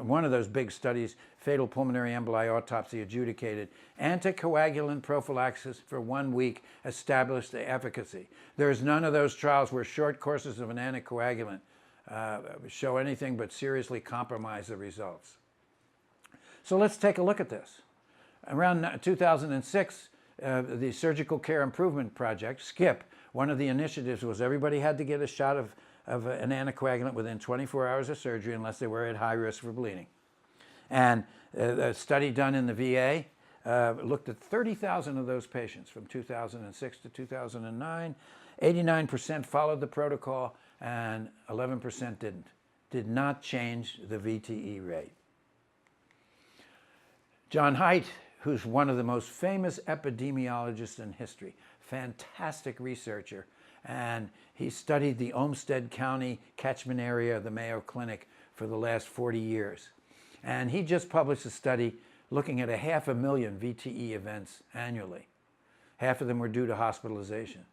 one of those big studies, fatal pulmonary emboli autopsy adjudicated. Anticoagulant prophylaxis for 1 week established the efficacy. There's none of those trials where short courses of an anticoagulant show anything but seriously compromise the results. So let's take a look at this. Around 2006, the Surgical Care Improvement Project, SCIP, one of the initiatives was everybody had to get a shot of an anticoagulant within 24 hours of surgery unless they were at high risk for bleeding. And a study done in the VA looked at 30,000 of those patients from 2006 to 2009. 89% followed the protocol and 11% didn't. Did not change the VTE rate. John Haidt, who's one of the most famous epidemiologists in history, fantastic researcher, and he studied the Olmsted County catchment area of the Mayo Clinic for the last 40 years. And he just published a study looking at 500,000 VTE events annually. Half of them were due to hospitalization.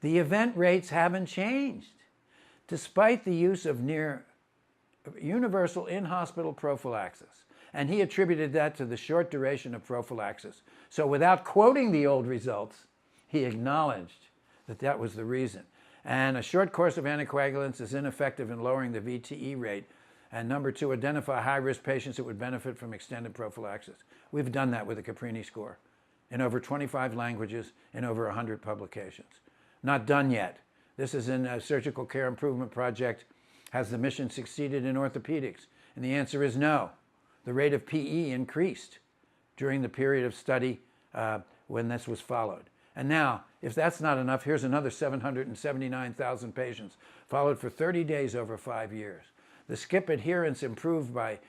The event rates haven't changed, despite the use of near universal in-hospital prophylaxis. And he attributed that to the short duration of prophylaxis. So without quoting the old results, he acknowledged that that was the reason. And a short course of anticoagulants is ineffective in lowering the VTE rate. And number 2, identify high-risk patients that would benefit from extended prophylaxis. We've done that with the Caprini score in over 25 languages in over 100 publications. Not done yet. This is in a Surgical Care Improvement Project Has the mission succeeded in orthopedics? And the answer is no. The rate of PE increased during the period of study when this was followed. And now, if that's not enough, here's another 779,000 patients followed for 30 days over 5 years. The skip adherence improved by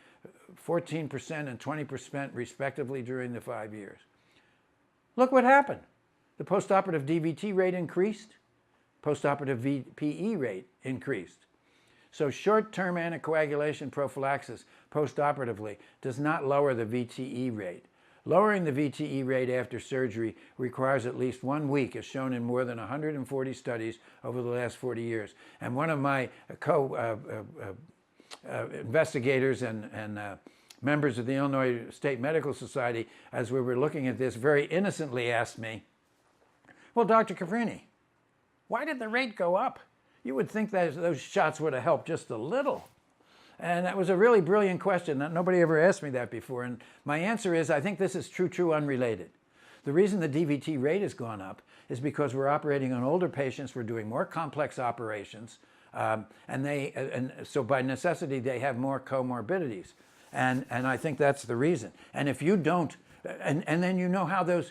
14% and 20% respectively during the 5 years. Look what happened. The postoperative DVT rate increased. Postoperative PE rate increased. So short-term anticoagulation prophylaxis postoperatively does not lower the VTE rate. Lowering the VTE rate after surgery requires at least 1 week, as shown in more than 140 studies over the last 40 years. And one of my investigators and members of the Illinois State Medical Society, as we were looking at this, very innocently asked me, well, Dr. Caprini, why did the rate go up? You would think that those shots would have helped just a little. And that was a really brilliant question. Nobody ever asked me that before. And my answer is, I think this is true unrelated. The reason the DVT rate has gone up is because we're operating on older patients. We're doing more complex operations. And so by necessity, they have more comorbidities. And I think that's the reason. And if you don't, and then you know how the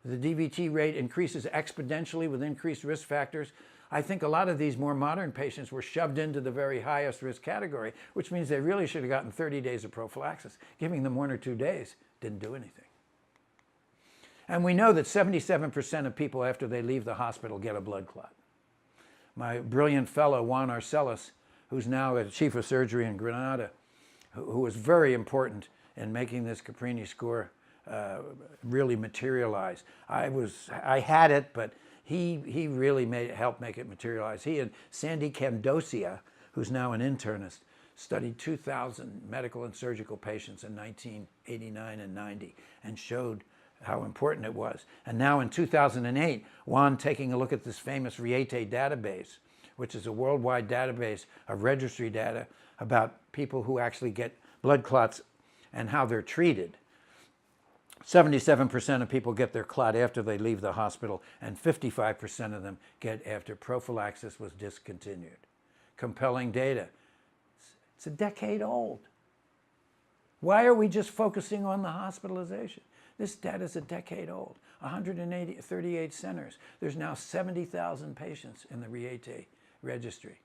DVT rate increases exponentially with increased risk factors. I think a lot of these more modern patients were shoved into the very highest risk category, which means they really should have gotten 30 days of prophylaxis. Giving them 1 or 2 days didn't do anything. And we know that 77% of people after they leave the hospital get a blood clot. My brilliant fellow, Juan Arcelis, who's now a chief of surgery in Granada, who was very important in making this Caprini score really materialize. I had it, but he really helped make it materialize. He and Sandy Candosia, who's now an internist, studied 2,000 medical and surgical patients in 1989 and 90 and showed how important it was. And now in 2008, Juan, taking a look at this famous Riete database, which is a worldwide database of registry data about people who actually get blood clots and how they're treated. 77% of people get their clot after they leave the hospital, and 55% of them get after prophylaxis was discontinued. Compelling data. It's a decade old. Why are we just focusing on the hospitalization? This data is a decade old. 138 centers. There's now 70,000 patients in the Riete registry.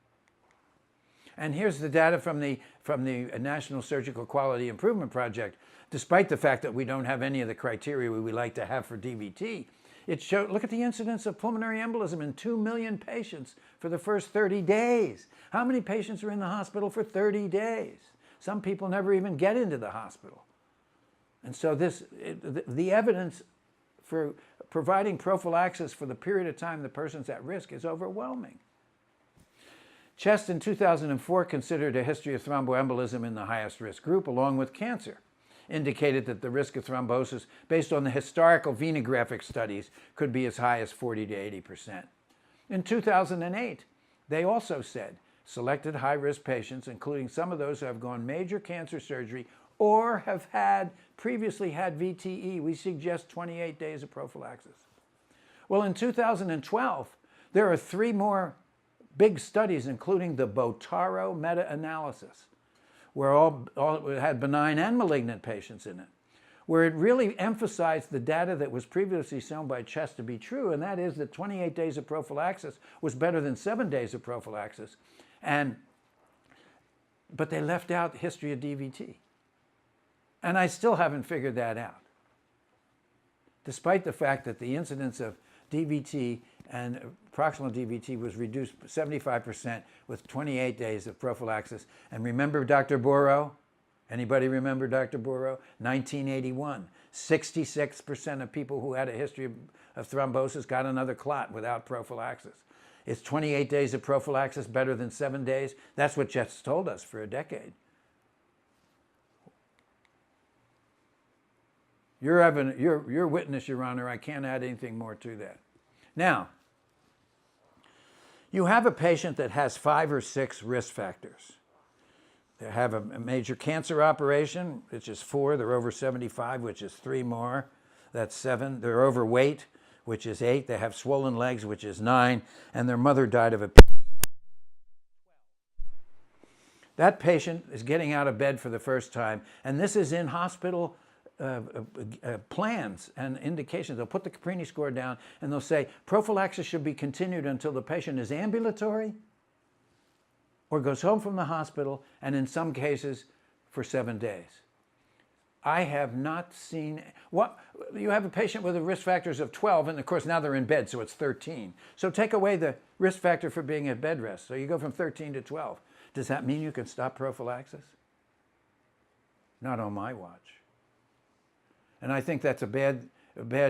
And here's the data from the National Surgical Quality Improvement Project. Despite the fact that we don't have any of the criteria we would like to have for DVT, it showed, look at the incidence of pulmonary embolism in 2 million patients for the first 30 days. How many patients are in the hospital for 30 days? Some people never even get into the hospital. And so the evidence for providing prophylaxis for the period of time the person's at risk is overwhelming. Chest in 2004 considered a history of thromboembolism in the highest risk group, along with cancer, indicated that the risk of thrombosis, based on the historical venographic studies, could be as high as 40 to 80%. In 2008, they also said selected high-risk patients, including some of those who have gone major cancer surgery or have previously had VTE, we suggest 28 days of prophylaxis. Well, in 2012, there are 3 more big studies, including the Botaro meta-analysis, where all had benign and malignant patients in it, where it really emphasized the data that was previously shown by Chest to be true, and that is that 28 days of prophylaxis was better than 7 days of prophylaxis, but they left out the history of DVT. And I still haven't figured that out, despite the fact that the incidence of DVT and proximal DVT was reduced 75% with 28 days of prophylaxis. And remember Dr. Borrow? Anybody remember Dr. Borrow? 1981, 66% of people who had a history of thrombosis got another clot without prophylaxis. Is 28 days of prophylaxis better than 7 days? That's what Jets told us for a decade. Your witness, Your Honor. I can't add anything more to that. Now, you have a patient that has 5 or 6 risk factors. They have a major cancer operation, which is 4. They're over 75, which is 3 more. That's 7. They're overweight, which is 8. They have swollen legs, which is 9. And their mother died of a That patient is getting out of bed for the first time, and this is in hospital plans and indications. They'll put the Caprini score down and they'll say prophylaxis should be continued until the patient is ambulatory or goes home from the hospital, and in some cases for 7 days. I have not seen, what, you have a patient with a risk factors of 12, and of course now they're in bed, so it's 13. So take away the risk factor for being at bed rest. So you go from 13 to 12. Does that mean you can stop prophylaxis? Not on my watch. And I think that's a bad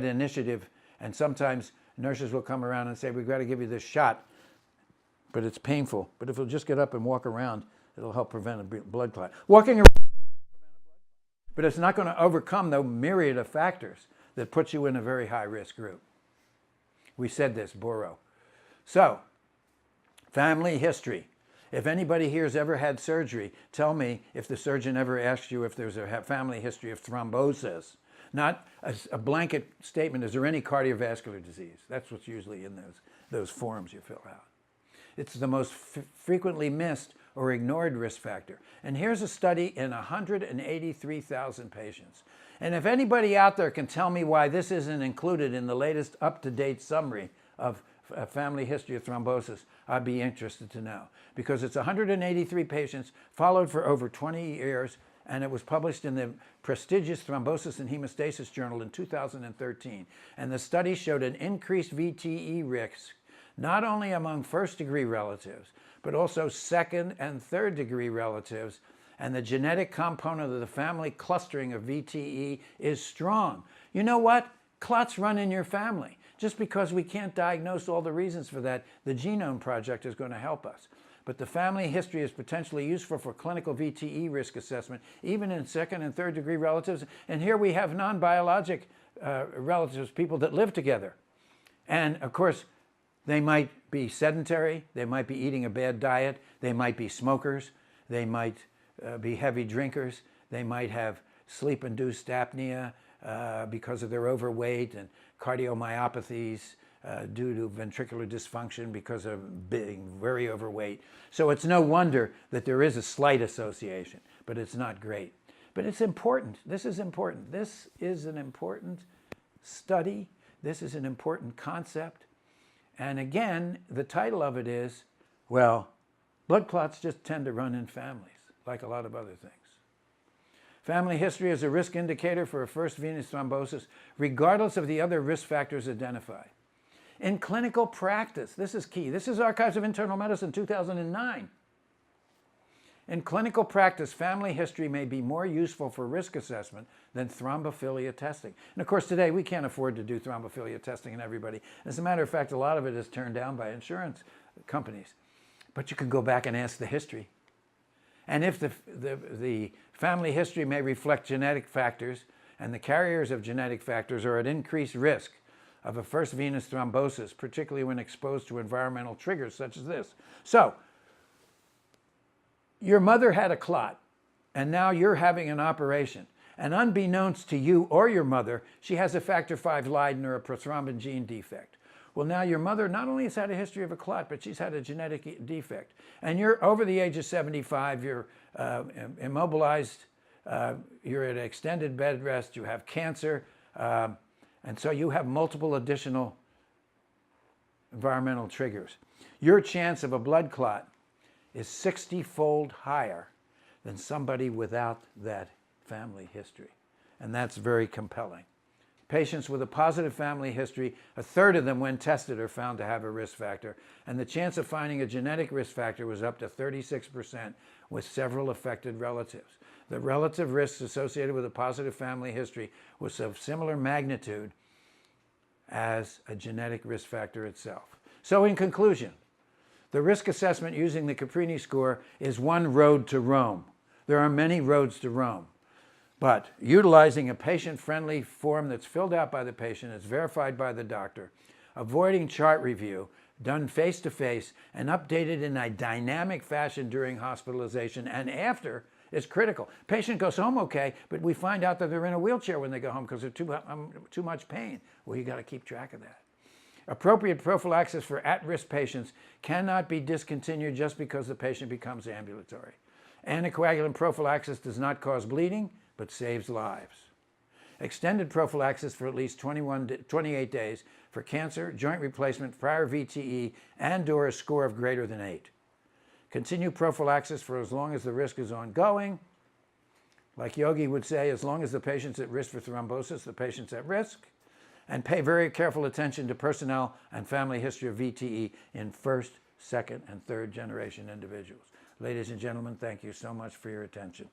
initiative. And sometimes nurses will come around and say, we've got to give you this shot, but it's painful. But if you'll just get up and walk around, it'll help prevent a blood clot. Walking around, but it's not going to overcome the myriad of factors that puts you in a very high risk group. We said this, Boro. So, family history. If anybody here has ever had surgery, tell me if the surgeon ever asked you if there's a family history of thrombosis. Not a blanket statement, is there any cardiovascular disease? That's what's usually in those forms you fill out. It's the most frequently missed or ignored risk factor. And here's a study in 183,000 patients. And if anybody out there can tell me why this isn't included in the latest up-to-date summary of a family history of thrombosis, I'd be interested to know. Because it's 183 patients followed for over 20 years, and it was published in the prestigious Thrombosis and Hemostasis Journal in 2013. And the study showed an increased VTE risk, not only among first-degree relatives, but also second and third-degree relatives. And the genetic component of the family clustering of VTE is strong. You know what? Clots run in your family. Just because we can't diagnose all the reasons for that, the Genome Project is going to help us. But the family history is potentially useful for clinical VTE risk assessment, even in second and third degree relatives. And here we have non-biologic relatives, people that live together. And of course, they might be sedentary, they might be eating a bad diet, they might be smokers, they might be heavy drinkers, they might have sleep-induced apnea because of their overweight, and cardiomyopathies due to ventricular dysfunction because of being very overweight. So it's no wonder that there is a slight association, but it's not great. But it's important. This is important. This is an important study. This is an important concept. And again, the title of it is, well, blood clots just tend to run in families, like a lot of other things. Family history is a risk indicator for a first venous thrombosis, regardless of the other risk factors identified. In clinical practice, this is key. This is Archives of Internal Medicine, 2009. In clinical practice, family history may be more useful for risk assessment than thrombophilia testing. And of course, today we can't afford to do thrombophilia testing in everybody. As a matter of fact, a lot of it is turned down by insurance companies. But you can go back and ask the history. And if the family history may reflect genetic factors, and the carriers of genetic factors are at increased risk of a first venous thrombosis, particularly when exposed to environmental triggers such as this. So, your mother had a clot, and now you're having an operation. And unbeknownst to you or your mother, she has a factor V Leiden or a prothrombin gene defect. Well, now your mother not only has had a history of a clot, but she's had a genetic defect. And you're over the age of 75, you're immobilized, you're at extended bed rest, you have cancer, and so you have multiple additional environmental triggers. Your chance of a blood clot is 60-fold higher than somebody without that family history. And that's very compelling. Patients with a positive family history, a third of them when tested are found to have a risk factor, and the chance of finding a genetic risk factor was up to 36% with several affected relatives. The relative risks associated with a positive family history was of similar magnitude as a genetic risk factor itself. So in conclusion, the risk assessment using the Caprini score is one road to Rome. There are many roads to Rome. But utilizing a patient-friendly form that's filled out by the patient, is verified by the doctor, avoiding chart review, done face-to-face, and updated in a dynamic fashion during hospitalization and after is critical. Patient goes home okay, but we find out that they're in a wheelchair when they go home because they're too much pain. Well, you got to keep track of that. Appropriate prophylaxis for at-risk patients cannot be discontinued just because the patient becomes ambulatory. Anticoagulant prophylaxis does not cause bleeding, but saves lives. Extended prophylaxis for at least 28 days for cancer, joint replacement, prior VTE, and/or a score of greater than 8. Continue prophylaxis for as long as the risk is ongoing. Like Yogi would say, as long as the patient's at risk for thrombosis, the patient's at risk. And pay very careful attention to personnel and family history of VTE in first, second, and third generation individuals. Ladies and gentlemen, thank you so much for your attention.